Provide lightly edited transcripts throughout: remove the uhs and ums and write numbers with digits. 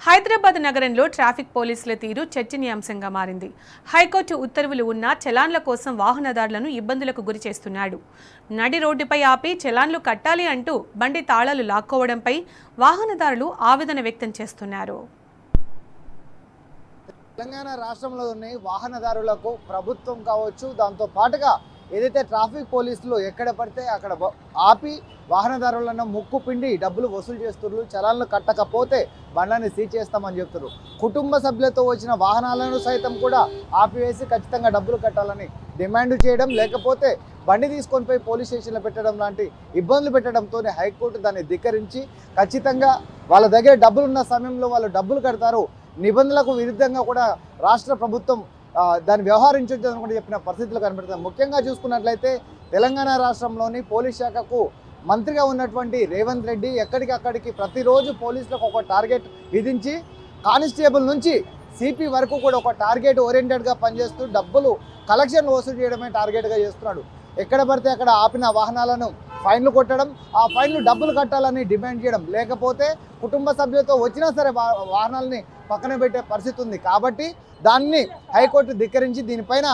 హైదరాబాద్ నగరంలో ట్రాఫిక్ పోలీసుల తీరు చర్చనీయాంశంగా మారింది. హైకోర్టు ఉత్తర్వులు ఉన్నా చలాన్ల కోసం వాహనదారులను ఇబ్బందులకు గురి చేస్తున్నాడు. నడి రోడ్డుపై ఆపి చలాన్లు కట్టాలి అంటూ బండి తాళాలు లాక్కోవడంపై వాహనదారులు ఆవేదన వ్యక్తం చేస్తున్నారు. తెలంగాణ రాష్ట్రంలోని వాహనదారులకు ప్రభుత్వం కావచ్చు, దాంతో పాటుగా ఏదైతే ట్రాఫిక్ పోలీసులు ఎక్కడ పడితే అక్కడ ఆపి వాహనదారులను ముక్కు పిండి డబ్బులు వసూలు చేస్తున్నారు. చలాన్లు కట్టకపోతే బండ్లని సీజ్ చేస్తామని చెప్తున్నారు. కుటుంబ సభ్యులతో వచ్చిన వాహనాలను సైతం కూడా ఆపివేసి ఖచ్చితంగా డబ్బులు కట్టాలని డిమాండ్ చేయడం, లేకపోతే బండి తీసుకొని పోయి పోలీస్ స్టేషన్లో పెట్టడం లాంటి ఇబ్బందులు పెట్టడంతో హైకోర్టు దాన్ని ధిక్కరించి ఖచ్చితంగా వాళ్ళ దగ్గర డబ్బులు ఉన్న సమయంలో వాళ్ళు డబ్బులు కడతారు, నిబంధనలకు విరుద్ధంగా కూడా రాష్ట్ర ప్రభుత్వం దాన్ని వ్యవహరించొద్దని కూడా చెప్పిన పరిస్థితులు కనబడుతుంది. ముఖ్యంగా చూసుకున్నట్లయితే తెలంగాణ రాష్ట్రంలోని పోలీస్ శాఖకు మంత్రిగా ఉన్నటువంటి రేవంత్ రెడ్డి ఎక్కడికక్కడికి ప్రతిరోజు పోలీసులకు ఒక టార్గెట్ విధించి కానిస్టేబుల్ నుంచి సిపి వరకు కూడా ఒక టార్గెట్ ఓరియంటెడ్గా పనిచేస్తూ డబ్బులు కలెక్షన్ వసూలు చేయడమే టార్గెట్గా చేస్తున్నాడు. ఎక్కడ పడితే అక్కడ ఆపిన వాహనాలను ఫైన్లు కొట్టడం, ఆ ఫైన్లు డబ్బులు కట్టాలని డిమాండ్ చేయడం, లేకపోతే కుటుంబ సభ్యులతో వచ్చినా సరే వాహనాలని పక్కన పెట్టే పరిస్థితి ఉంది. కాబట్టి దాన్ని హైకోర్టు ధిక్కరించి దీనిపైన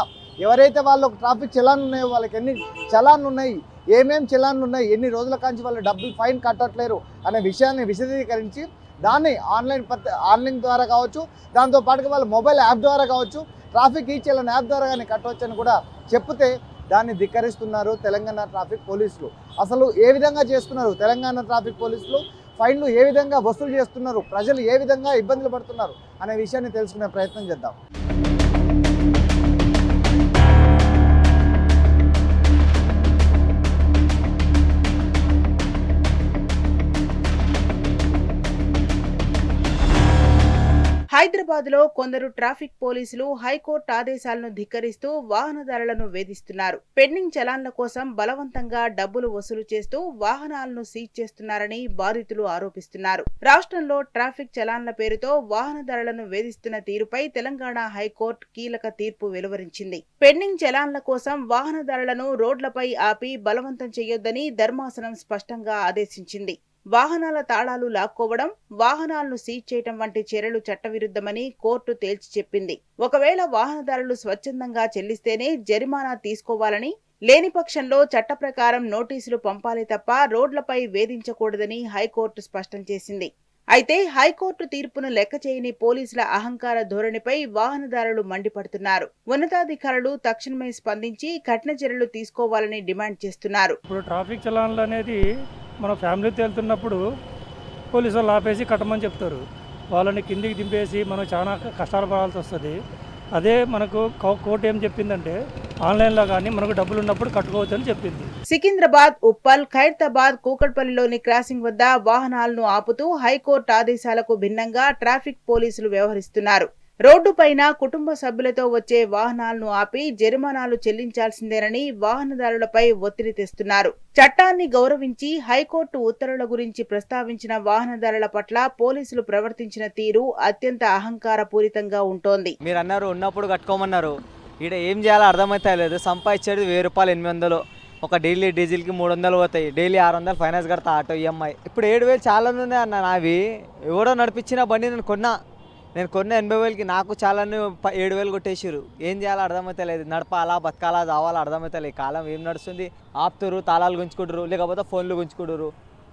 ఎవరైతే వాళ్ళకు ట్రాఫిక్ చలాన్లు ఉన్నాయో, వాళ్ళకి ఎన్ని చలాన్లు ఉన్నాయి, ఏమేమి చలాన్లు ఉన్నాయి, ఎన్ని రోజుల కాంచి వాళ్ళు డబ్బులు ఫైన్ కట్టట్లేరు అనే విషయాన్ని విశదీకరించి దాన్ని ఆన్లైన్ ద్వారా కావచ్చు, దాంతోపాటుగా వాళ్ళ మొబైల్ యాప్ ద్వారా కావచ్చు, ట్రాఫిక్ ఈ చలాన్ యాప్ ద్వారా కానీ కట్టవచ్చని కూడా చెప్తే దాన్ని ధిక్కరిస్తున్నారు తెలంగాణ ట్రాఫిక్ పోలీసులు. అసలు ఏ విధంగా చేస్తున్నారు తెలంగాణ ట్రాఫిక్ పోలీసులు, ఫైన్లు ఏ విధంగా వసూలు చేస్తున్నారు, ప్రజలు ఏ విధంగా ఇబ్బందులు పడుతున్నారు అనే విషయాన్ని తెలుసుకునే ప్రయత్నం చేద్దాం. హైదరాబాద్ లో కొందరు ట్రాఫిక్ పోలీసులు హైకోర్టు ఆదేశాలను ధిక్కరిస్తూ వాహనదారులను వేధిస్తున్నారు. పెండింగ్ చలాన్ల కోసం బలవంతంగా డబ్బులు వసూలు చేస్తూ వాహనాలను సీజ్ చేస్తున్నారని బాధితులు ఆరోపిస్తున్నారు. రాష్ట్రంలో ట్రాఫిక్ చలాన్ల పేరుతో వాహనదారులను వేధిస్తున్న తీరుపై తెలంగాణ హైకోర్టు కీలక తీర్పు వెలువరించింది. పెండింగ్ చలాన్ల కోసం వాహనదారులను రోడ్లపై ఆపి బలవంతం చేయొద్దని ధర్మాసనం స్పష్టంగా ఆదేశించింది. వాహనాల తాళాలు లాక్కోవడం, వాహనాలను సీజ్ చేయడం వంటి చర్యలు చట్టవిరుద్ధమని కోర్టు తేల్చి చెప్పింది. ఒకవేళ వాహనదారులు స్వచ్ఛందంగా చెల్లిస్తేనే జరిమానా తీసుకోవాలని, లేని పక్షంలో చట్ట ప్రకారం నోటీసులు పంపాలి తప్ప రోడ్లపై వేధించకూడదని హైకోర్టు స్పష్టం చేసింది. అయితే హైకోర్టు తీర్పును లెక్క చేయని పోలీసుల అహంకార ధోరణిపై వాహనదారులు మండిపడుతున్నారు. ఉన్నతాధికారులు తక్షణమే స్పందించి కఠిన చర్యలు తీసుకోవాలని డిమాండ్ చేస్తున్నారు. ఇప్పుడు ట్రాఫిక్ చలాన్లు అనేది మన ఫ్యామిలీతో వెళ్తున్నప్పుడు పోలీసు వాళ్ళు ఆపేసి కట్టమని చెప్తారు. వాళ్ళని కిందికి దింపేసి మనం చాలా కష్టాలు పడాల్సి వస్తుంది. అదే మనకు కోర్టు ఏం చెప్పిందంటే ఆన్లైన్లో కానీ మనకు డబ్బులు ఉన్నప్పుడు కట్టుకోవచ్చు అని చెప్పింది. సికింద్రాబాద్, ఉప్పల్, ఖైరతాబాద్, కూకట్పల్లిలోని క్రాసింగ్ వద్ద వాహనాలను ఆపుతూ హైకోర్టు ఆదేశాలకు భిన్నంగా ట్రాఫిక్ పోలీసులు వ్యవహరిస్తున్నారు. రోడ్డుపైన కుటుంబ సభ్యులతో వచ్చే వాహనాలను ఆపి జరిమానాలు చెల్లించాల్సిందేనని వాహనదారులపై ఒత్తిడి తెస్తున్నారు. చట్టాన్ని గౌరవించి హైకోర్టు ఉత్తర్వుల గురించి ప్రస్తావించిన వాహనదారుల పట్ల పోలీసులు ప్రవర్తించిన తీరు అత్యంత అహంకారపూరితంగా ఉంటోంది. మీరు అన్నారు ఉన్నప్పుడు కట్టుకోమన్నారు, ఇక్కడ ఏం చేయాలో అర్థమైతే లేదు. సంపాదించేది 1000 రూపాయలు, 800, ఒక డైలీ డీజిల్కి 300 పోతాయి, డైలీ 600 ఫైనాన్స్ కడతా ఆటో ఈఎంఐ. ఇప్పుడు 7000 చాలా ఉన్నాయి అన్న. నావి ఎవడో నడిపించిన బండి నేను కొన్న 80,000కి నాకు చాలా 7,000 కొట్టేసారు. ఏం చేయాలో అర్థమైతే లేదు. నడపాలా, బతకాలా, దావాలా అర్థమైతే లేదు. కాలం ఏం నడుస్తుంది, ఆపుతారు, తాళాలు గుంజుకుంటారు, లేకపోతే ఫోన్లు గుంజుకుంటారు.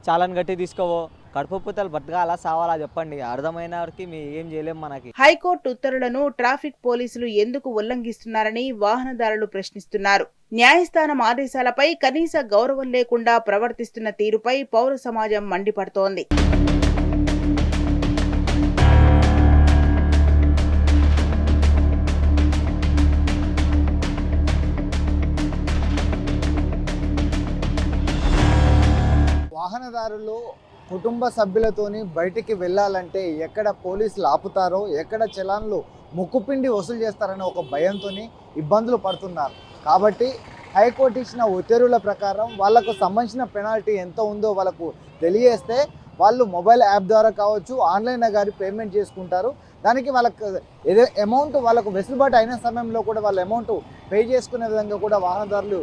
చాలాని గట్టి తీసుకోవో, కడుపుపోతలు బతకాలా సావాలా చెప్పండి. అర్థమైన వారికి ఏం చేయలేము మనకి. హైకోర్టు ఉత్తర్వులను ట్రాఫిక్ పోలీసులు ఎందుకు ఉల్లంఘిస్తున్నారని వాహనదారులు ప్రశ్నిస్తున్నారు. న్యాయస్థానం ఆదేశాలపై కనీస గౌరవం లేకుండా ప్రవర్తిస్తున్న తీరుపై పౌర సమాజం మండిపడుతోంది. వాహనదారులు కుటుంబ సభ్యులతోని బయటికి వెళ్ళాలంటే ఎక్కడ పోలీసులు ఆపుతారో, ఎక్కడ చలాన్లు ముక్కుపిండి వసూలు చేస్తారనే ఒక భయంతో ఇబ్బందులు పడుతున్నారు. కాబట్టి హైకోర్టు ఇచ్చిన ఉత్తర్వుల ప్రకారం వాళ్ళకు సంబంధించిన పెనాల్టీ ఎంత ఉందో వాళ్ళకు తెలియజేస్తే వాళ్ళు మొబైల్ యాప్ ద్వారా కావచ్చు, ఆన్లైన్ గారి పేమెంట్ చేసుకుంటారు. దానికి వాళ్ళకు ఏదో అమౌంట్ వాళ్ళకు వెసులుబాటు అయిన సమయంలో కూడా వాళ్ళ అమౌంట్ పే చేసుకునే విధంగా కూడా వాహనదారులు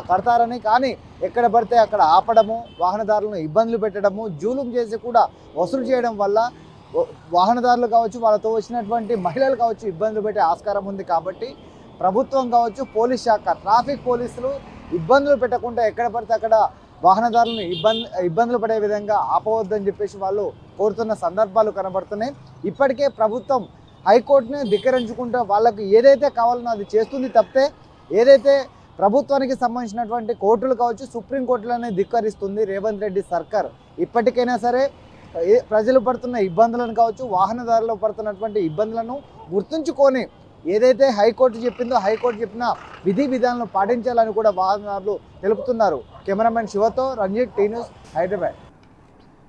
కడతారని, కానీ ఎక్కడ పడితే అక్కడ ఆపడము, వాహనదారులను ఇబ్బందులు పెట్టడము, జూలుం చేసి కూడా వసూలు చేయడం వల్ల వాహనదారులు కావచ్చు, వాళ్ళతో వచ్చినటువంటి మహిళలు కావచ్చు ఇబ్బందులు పెట్టే ఆస్కారం ఉంది. కాబట్టి ప్రభుత్వం కావచ్చు, పోలీస్ శాఖ, ట్రాఫిక్ పోలీసులు ఇబ్బందులు పెట్టకుండా ఎక్కడ పడితే అక్కడ వాహనదారులను ఇబ్బందులు పడే విధంగా ఆపవద్దని చెప్పేసి వాళ్ళు కోరుతున్న సందర్భాలు కనబడుతున్నాయి. ఇప్పటికే ప్రభుత్వం హైకోర్టుని ధిక్కరించుకుంటూ వాళ్ళకు ఏదైతే కావాలనో అది చేస్తుంది తప్పితే ఏదైతే ప్రభుత్వానికి సంబంధించినటువంటి కోర్టులు కావచ్చు, సుప్రీంకోర్టులనే ధిక్కరిస్తుంది రేవంత్ రెడ్డి సర్కార్. ఇప్పటికైనా సరే ప్రజలు పడుతున్న ఇబ్బందులను కావచ్చు, వాహనదారులు పడుతున్నటువంటి ఇబ్బందులను గుర్తుంచుకొని ఏదైతే హైకోర్టు చెప్పిందో హైకోర్టు చెప్పిన విధి విధానాలను పాటించాలని కూడా వాహనదారులు తెలుపుతున్నారు. కెమెరామెన్ శివతో రంజిత్, టీ న్యూస్, హైదరాబాద్.